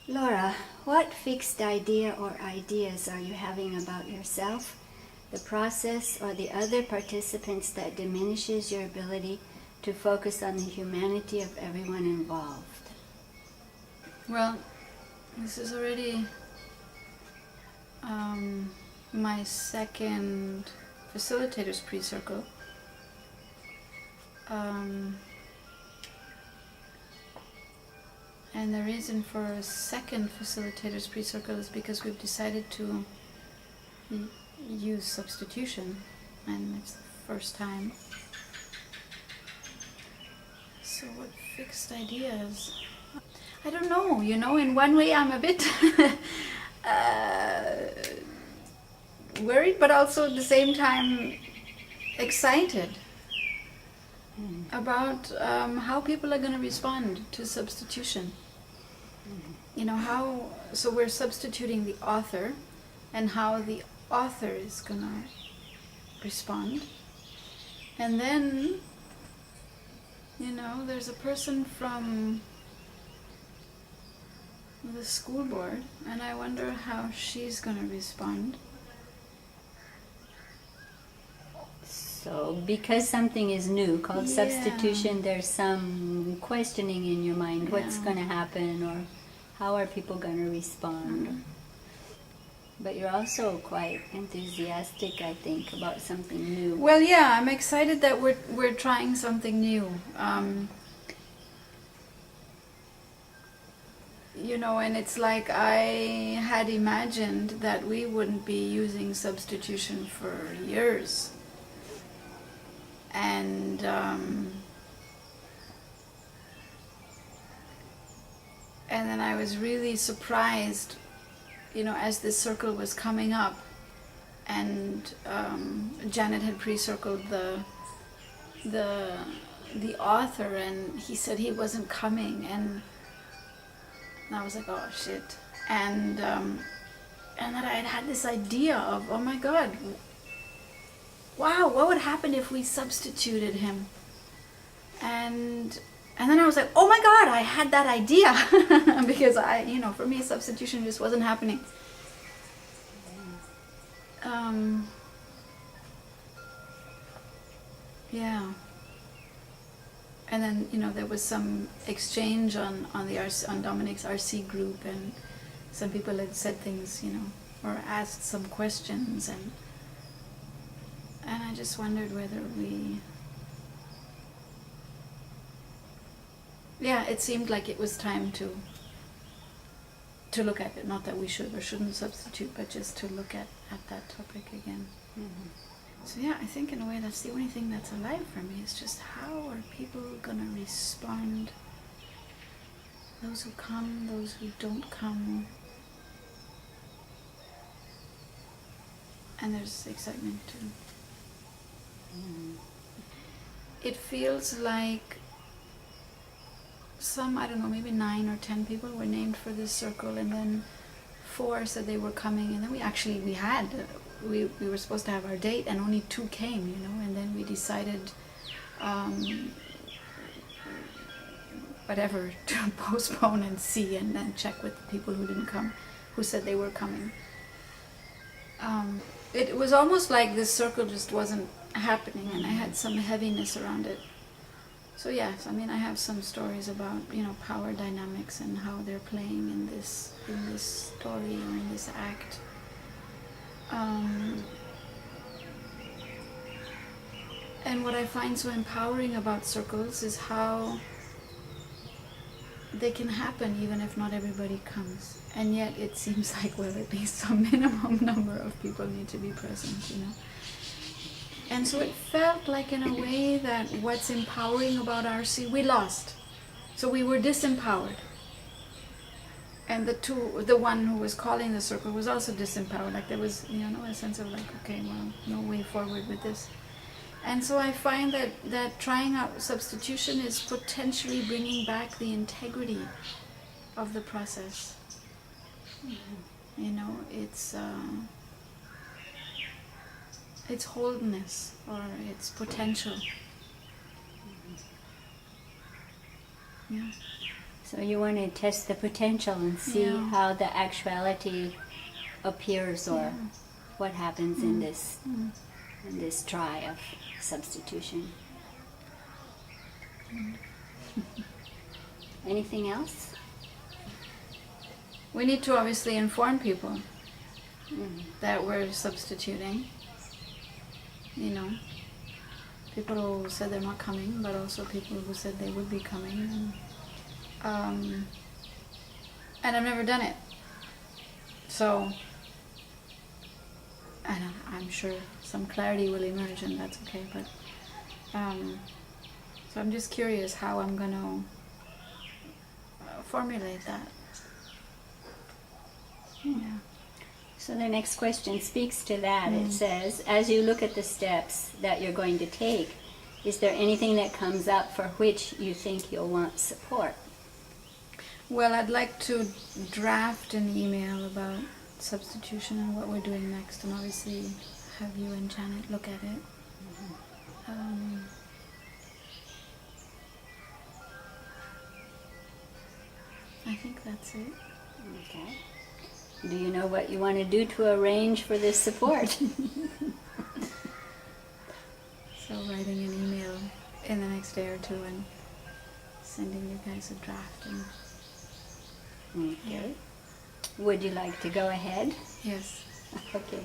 Laura, what fixed idea or ideas are you having about yourself, the process, or the other participants that diminishes your ability to focus on the humanity of everyone involved? Well, this is already my second facilitators pre-circle. And the reason for a second facilitators pre-circle is because we've decided to use substitution, and it's the first time. So what fixed ideas? I don't know, in one way I'm a bit worried, but also at the same time excited about how people are going to respond to substitution. So we're substituting the author and how the author is going to respond. And then, there's a person from the school board, and I wonder how she's going to respond. So, because something is new, called substitution, there's some questioning in your mind. What's going to happen, or how are people going to respond? But you're also quite enthusiastic, I think, about something new. Well, yeah, I'm excited that we're trying something new. And it's like I had imagined that we wouldn't be using substitution for years. And then I was really surprised, as this circle was coming up, and Janet had pre-circled the author, and he said he wasn't coming, and I was like, oh shit. And then I had this idea of, oh my God, wow, what would happen if we substituted him? And then I was like, oh my God, I had that idea. Because for me, substitution just wasn't happening. Yeah. And then, there was some exchange on Dominic's RC group, and some people had said things, or asked some questions, and I just wondered whether it seemed like it was time to look at it. Not that we should or shouldn't substitute, but just to look at that topic again. Mm-hmm. So yeah, I think in a way that's the only thing that's alive for me, is just how are people going to respond? Those who come, those who don't come. And there's excitement too. It feels like I don't know, maybe 9 or 10 people were named for this circle, and then 4 said they were coming, and then we were supposed to have our date, and only 2 came, and then we decided whatever, to postpone and see, and then check with the people who didn't come, who said they were coming. It was almost like this circle just wasn't happening, and I had some heaviness around it. So yes, I have some stories about, power dynamics and how they're playing in this story or in this act. And what I find so empowering about circles is how they can happen even if not everybody comes. And yet it seems like, well, at least some minimum number of people need to be present, And so it felt like, in a way, that what's empowering about RC, we lost. So we were disempowered. And the one who was calling the circle was also disempowered. Like there was, a sense of like, okay, well, no way forward with this. And so I find that trying out substitution is potentially bringing back the integrity of the process. Its wholeness or its potential. Yeah. So you want to test the potential and see Yeah. how the actuality appears or Yeah. what happens in this Mm. in this try of substitution. Anything else? We need to obviously inform people Mm. that we're substituting. You know, people who said they're not coming, but also people who said they would be coming. And I've never done it. So, and I'm sure some clarity will emerge, and that's okay. But so I'm just curious how I'm gonna formulate that. Yeah. So the next question speaks to that. It says, as you look at the steps that you're going to take, is there anything that comes up for which you think you'll want support? Well, I'd like to draft an email about substitution and what we're doing next, and obviously have you and Janet look at it. I think that's it. Okay. Do you know what you want to do to arrange for this support? So writing an email in the next day or two and sending you guys a draft. And Okay. Would you like to go ahead? yes. Okay.